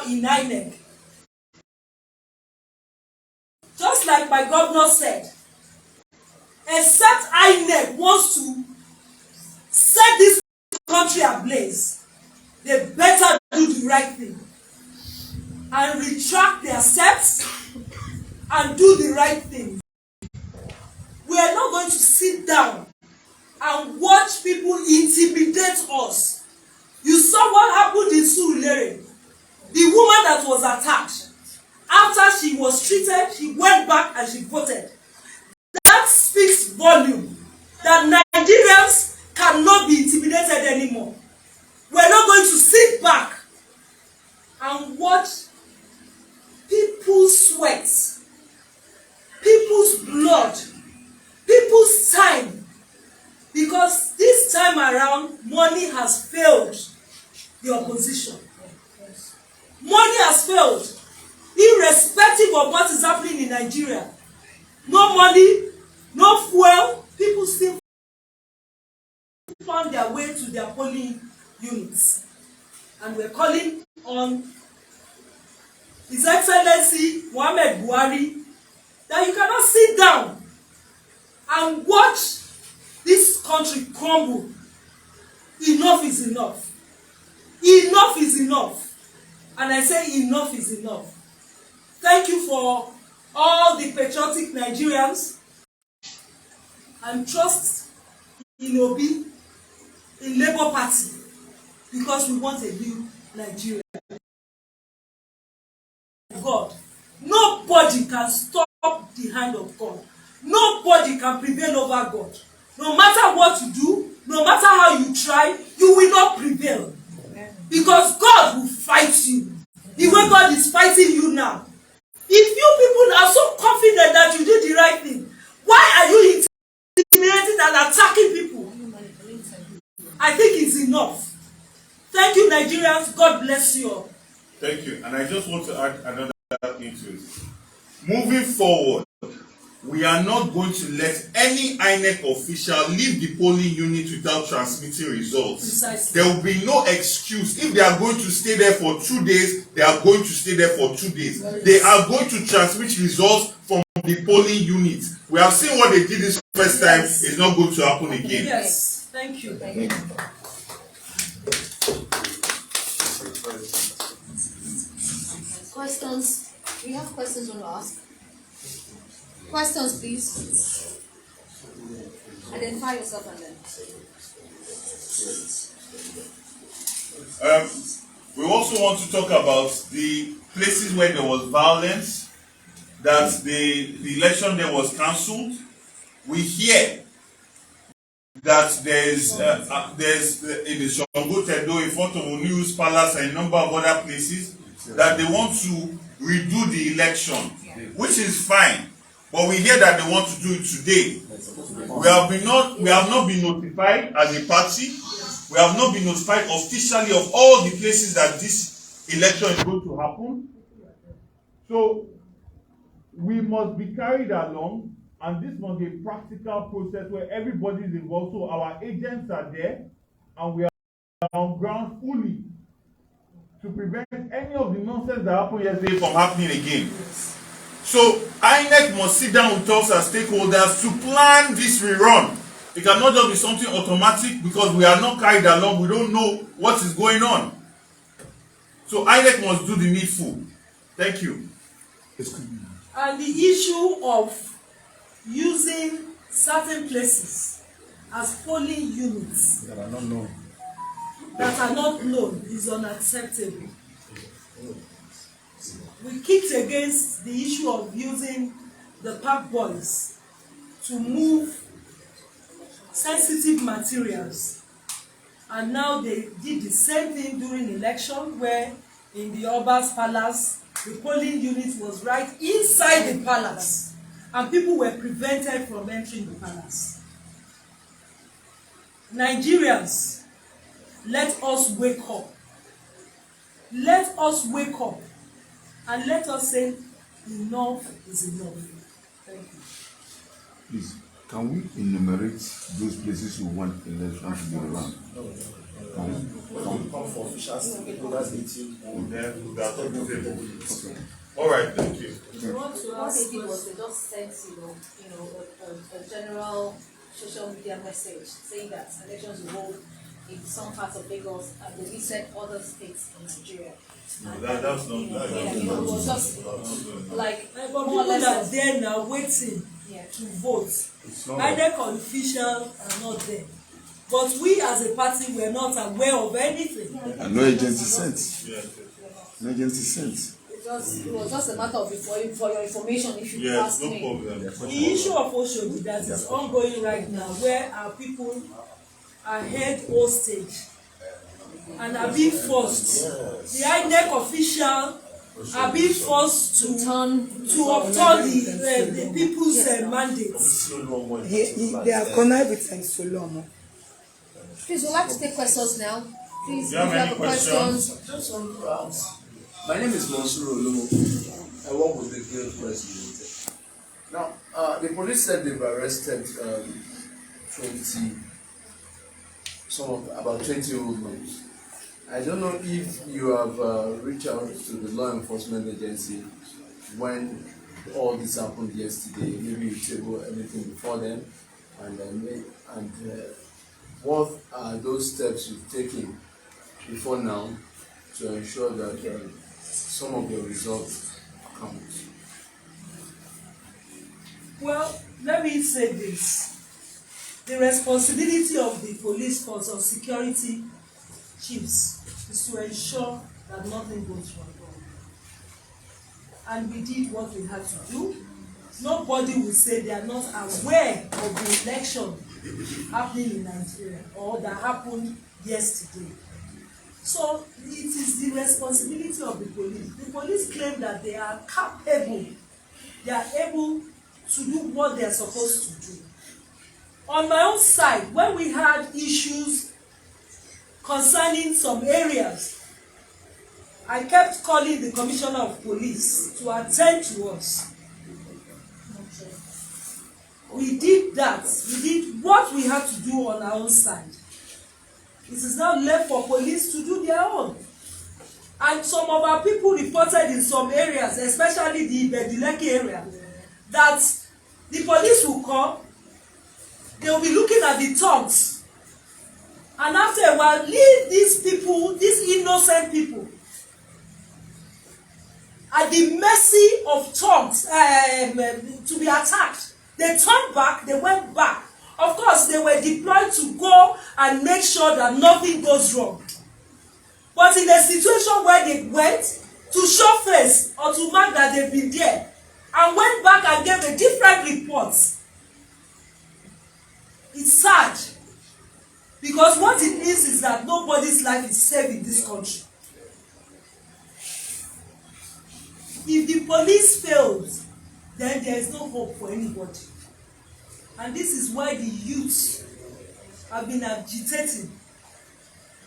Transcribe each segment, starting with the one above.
in Inec. Just like my governor said, except Inec wants to set this country ablaze, they better do the right thing and retract their steps and do the right thing. We are not going to sit down and watch people intimidate us. You saw what happened in Surulere. The woman that was attacked, after she was treated, she went back and she voted. That speaks volume that Nigerians cannot be intimidated anymore. We're not going to sit back and watch people's sweat, people's blood, people's time, because this time around money has failed the opposition. Money has failed, irrespective of what is happening in Nigeria. No money, no fuel, people still found their way to their polling units. And we're calling on His Excellency Muhammad Buhari that you cannot sit down and watch this country crumble. Enough is enough. Enough is enough. And I say enough is enough. Thank you for all the patriotic Nigerians, and trust in Obi, in Labour Party, because we want a new Nigeria. God, nobody can stop the hand of God. Nobody can prevail over God. No matter what you do, no matter how you try, you will not prevail. Because God will fight you. The way God is fighting you now. If you people are so confident that you did the right thing, why are you intimidating and attacking people? I think it's enough. Thank you, Nigerians. God bless you all. Thank you. And I just want to add another thing to it. Moving forward, we are not going to let any INEC official leave the polling unit without transmitting results. Precisely. There will be no excuse. If they are going to stay there for 2 days, they are going to stay there for 2 days. They are going to transmit results from the polling unit. We have seen what they did this first time. It's not going to happen again. Yes. Thank you. Thank you. Questions? We have questions on to ask. Questions, please. Identify yourself and then. We also want to talk about the places where there was violence, that the election there was cancelled. We hear that there's in the Shango Tedo, in front of Oniu's Palace and a number of other places, that they want to redo the election, which is fine. But we hear that they want to do it today. We have not been notified as a party. We have not been notified officially of all the places that this election is going to happen. So we must be carried along, and this must be a practical process where everybody is involved. So our agents are there, and we are on ground fully to prevent any of the nonsense that happened yesterday from happening again. So INEC must sit down with us as stakeholders to plan this rerun. It cannot just be something automatic because we are not carried along. We don't know what is going on. So INEC must do the needful. Thank you. And the issue of using certain places as polling units that are not known is unacceptable. We kicked against the issue of using the park boys to move sensitive materials, and now they did the same thing during election, where in the Oba's palace the polling unit was right inside the palace and people were prevented from entering the palace. Nigerians, let us wake up. Let us wake up. And let us say, enough is enough. Thank you. Please, can we enumerate those places you want election to be around? come for official stakeholders meeting. Then that's okay. All right, thank you. What they did was they just sent, a general social media message saying that elections will hold in some parts of Lagos and they listed other states in Nigeria. No, that's not It was just like But more or people less. are there now waiting Yeah. to vote. It's not. Inec officials are not there. But we as a party were not aware of anything. And no agency sent. Yes, No agency sent. It was just a matter of for your information if you yes, ask no me. problem. The issue of Oshodi that is ongoing right now, where our people are held hostage and are being forced. The INEC official are being forced to upturn the people's mandate. They are connived with Solomo. Please, we'd like to take questions now. Please, Do you have any questions? Just on my name is Mansour Olomo. I work with the Guild Press Limited. Now, the police said they've arrested 20-year-old men. I don't know if you have reached out to the law enforcement agency when all this happened yesterday. Maybe you tabled everything before then, and what are those steps you've taken before now to ensure that some of your results come? Well, let me say this. The responsibility of the police force or security chiefs is to ensure that nothing goes wrong. And we did what we had to do. Nobody will say they are not aware of the election happening in Nigeria or that happened yesterday. So it is the responsibility of the police. The police claim that they are capable, they are able to do what they are supposed to do. On my own side, when we had issues concerning some areas, I kept calling the commissioner of police to attend to us. We did that. We did what we had to do on our own side. It is now left for police to do their own. And some of our people reported in some areas, especially the Beduleki area, that the police will come, they will be looking at the thugs, and after a while leave these people, these innocent people, at the mercy of thugs to be attacked. They turned back, they went back. Of course, they were deployed to go and make sure that nothing goes wrong. But in a situation where they went to show face or to mark that they've been there and went back and gave a different report, it's sad. Because what it means is that nobody's life is safe in this country. If the police fails, then there is no hope for anybody. And this is why the youths have been agitating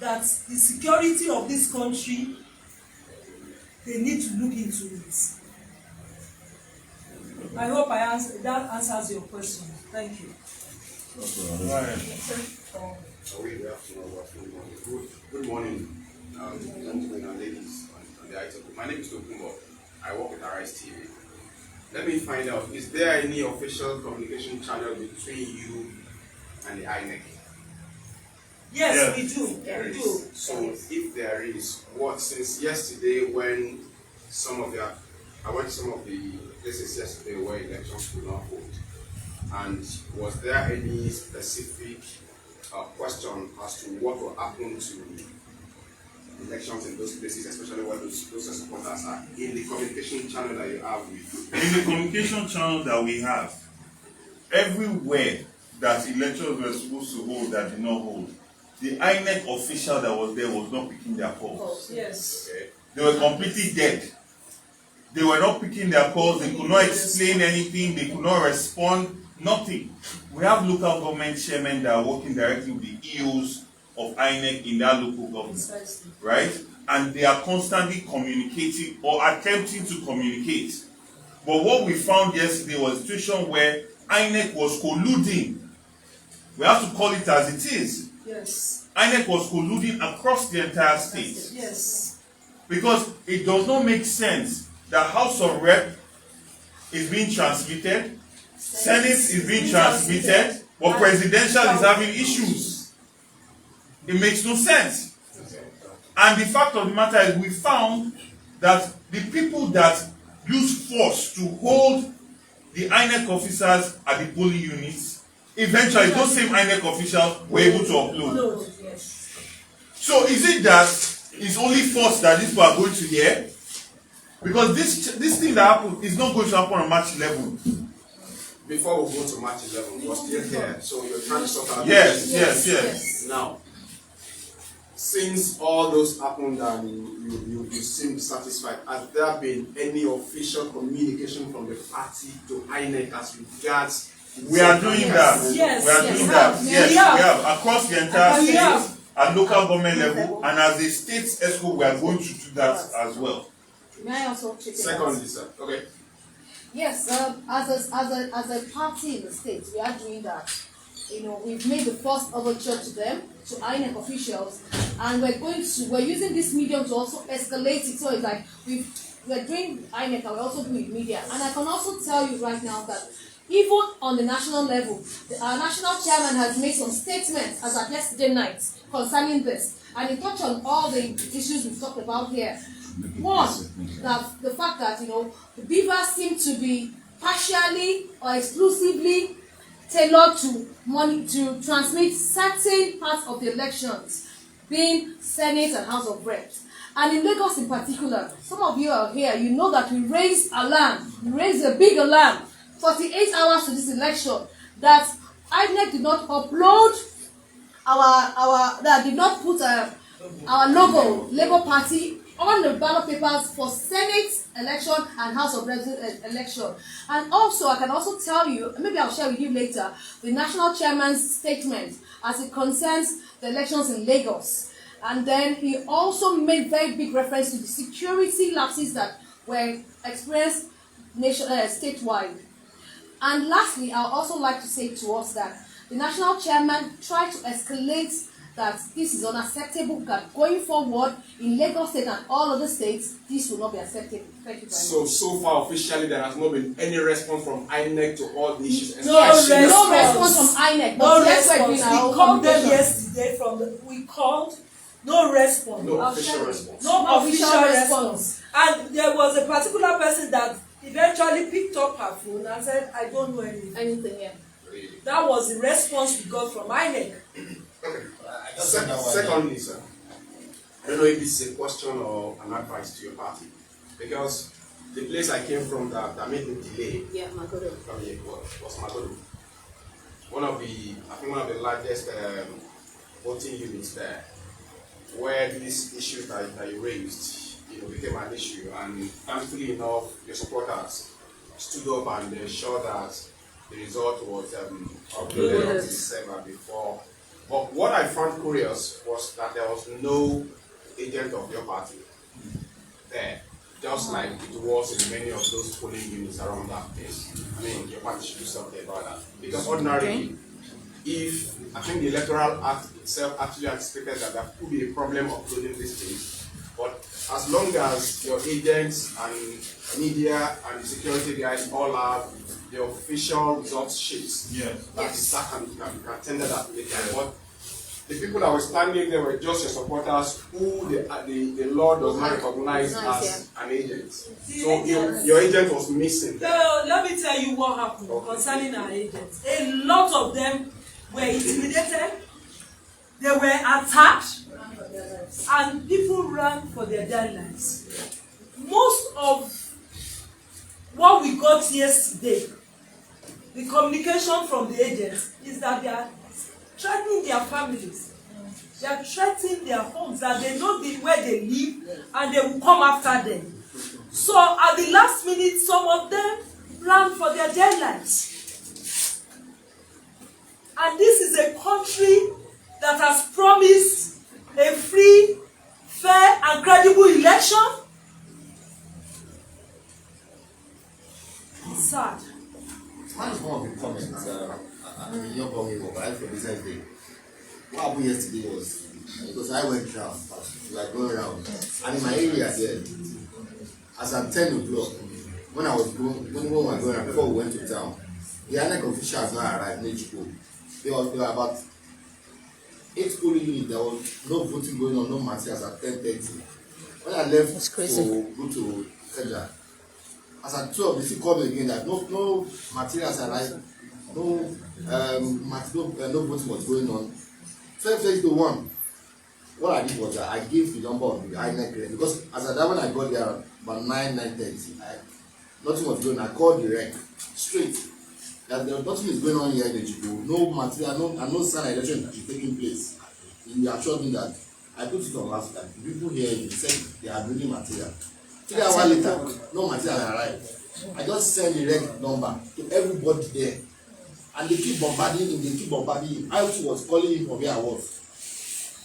that the security of this country, they need to look into it. I hope that answers your question. Thank you. Good morning, gentlemen and ladies on the item. My name is Doworu. I work with Cries TV. Let me find out, is there any official communication channel between you and the Inec? Yes, we do. There We is. do. So if there is, since yesterday when I went to some of the places yesterday where elections could not hold, and was there any specific question as to what will happen to elections in those places, especially when those supporters are in the communication channel that you have with? In the communication channel that we have, everywhere that elections were supposed to hold that did not hold, the INEC official that was there was not picking their calls. Yes. Okay? They were completely dead. They were not picking their calls, they could not explain anything, they could not respond, nothing. We have local government chairmen that are working directly with the EOs of INEC in that local government, right? And they are constantly communicating or attempting to communicate. But what we found yesterday was a situation where INEC was colluding. We have to call it as it is. Yes. INEC was colluding across the entire state. Yes. Because it does not make sense that House of Rep is being transmitted, Senate is being transmitted, but presidential is having issues. It makes no sense. And the fact of the matter is, we found that the people that use force to hold the INEC officers at the polling units, eventually those same INEC officials were able to upload. Yes. So is it that it's only force that these people are going to hear? Because this thing that happened is not going to happen on March 11. Before we go to March 11, we're still here. So you're trying to sort out. Yes. Now, since all those happened and you seem satisfied, has there been any official communication from the party to INEC as regards? We are doing that. Yes. We are doing that. Yes, we have across the entire state at local government level, and as a state ESCO, we are going to do that as well. May I also chip in? Secondly, sir. Okay. Yes, as a party in the state, we are doing that. We've made the first overture to them, to INEC officials, and we're using this medium to also escalate it. So it's like we're doing INEC and we're also doing media. And I can also tell you right now that even on the national level, our national chairman has made some statements as of yesterday night concerning this, and he touched on all the issues we've talked about here. One, that the fact that the beavers seem to be partially or exclusively tailored to transmit certain parts of the elections, being Senate and House of Reps. And in Lagos in particular, some of you are here, you know that we raised alarm, we raised a big alarm 48 hours to this election that INEC did not upload that did not put our logo, Labour Party, on the ballot papers for Senate election and House of Reps election. And also, I can also tell you, maybe I'll share with you later, the national chairman's statement as it concerns the elections in Lagos. And then he also made very big reference to the security lapses that were experienced statewide. And lastly, I would also like to say to us that the national chairman tried to escalate that this is unacceptable, that going forward in Lagos State and all other states, this will not be acceptable. Thank you very much. So far officially there has not been any response from INEC to all the issues. No response from INEC. No response. We called them yesterday we called, no response. No official response. No official response. And there was a particular person that eventually picked up her phone and said, I don't know anything. Yeah. Really? That was the response we got from INEC. Okay. Secondly, sir, I don't know if this is a question or an advice to your party, because the place I came from that made me delay. Yeah, Magodo. From here was Magodo. One of the largest voting units there, where this issue that you raised, became an issue, and thankfully enough, your supporters stood up and ensured that the result was uploaded on the server before. But what I found curious was that there was no agent of your party there, just like it was in many of those polling units around that place. I mean, your party should do something about that. Because ordinarily, if I think the Electoral Act itself actually anticipated that there could be a problem uploading these things, but as long as your agents and media and the security guys all have the official results sheets, that can tender that later. But the people that were standing there were just your supporters who the law does not recognize as an agent. So your agent was missing. So let me tell you what happened concerning our agents. A lot of them were intimidated, they were attacked, and people ran for their lives. Most of what we got yesterday, the communication from the agents, is that they are threatening their families. They are threatening their homes, that they know where they live and they will come after them. So at the last minute, some of them ran for their lives. And this is a country that has promised a free, fair, and credible election. It's sad. One of the comments, I mean, you're going over, right, for business day. what happened yesterday was because I went round, we were going round, and in my area there, as at 10 o'clock, when we were going around, before we went to town, the Inec officials now arrived in Ejiko. There were about 8 polling units. There was no voting going on, no materials at 10:30. When I left to go to Keja, as at 12, they still called me again that no materials arrived, no voting was going on. 12:30 to 1. What I did was that I gave the number of the Inec because as at that when I got there about 9:30, nothing was going on. I called the rec straight that nothing is going on here in Ejiko. No material, no sign of election is taking place. He assured me that I put it on last time. The people here said they are bringing material. 3 hours later, no material arrived. I just sent the rec number to everybody there, and they keep bombarding him. They keep bombarding him. I also was calling him from where I was.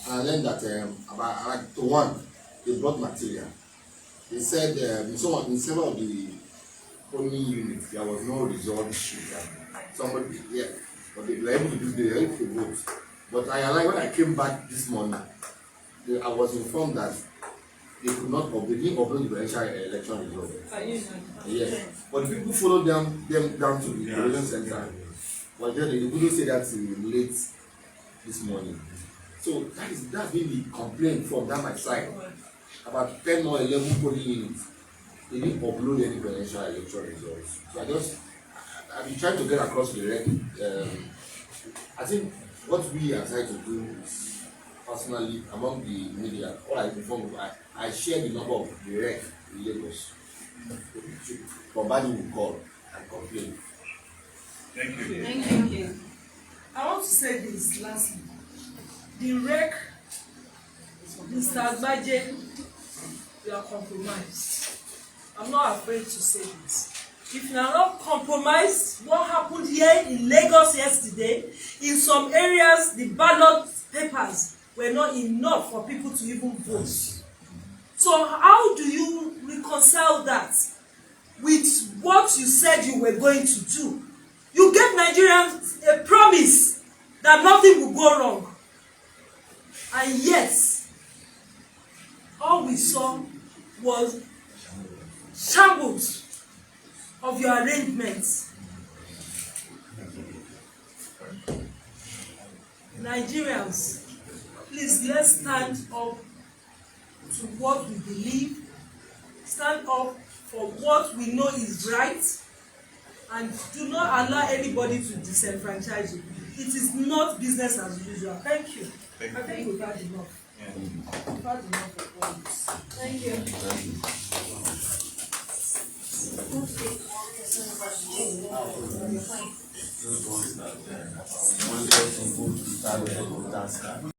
And I learned that about to 1, they brought material. They said in several of the polling units there was no result sheet. Somebody, yeah, but they were able to do the vote. But when I came back this morning, I was informed that they could not upload the presidential election result. Yes, but the people followed them down to the election center. But then they couldn't say that till late this morning. So that's been the complaint from that my side. About 10 or 11 polling units, they didn't upload any presidential election results. So I've been trying to get across the record. I think what we are trying to do is personally among the media, all I inform, I share the number of the rec in Lagos. Somebody will call and complain. Thank you. Thank you. I want to say this lastly. The rec, Mr. Agbaje, you are compromised. I'm not afraid to say this. If you are not compromised, what happened here in Lagos yesterday, in some areas, the ballot papers were not enough for people to even vote. So how do you reconcile that with what you said you were going to do? You gave Nigerians a promise that nothing will go wrong. And yes, all we saw was shambles of your arrangements. Nigerians, please let's stand up to what we believe, stand up for what we know is right, and do not allow anybody to disenfranchise you. It is not business as usual. Thank you. I think we've had enough. We've had enough of all this. Thank you. Thank you.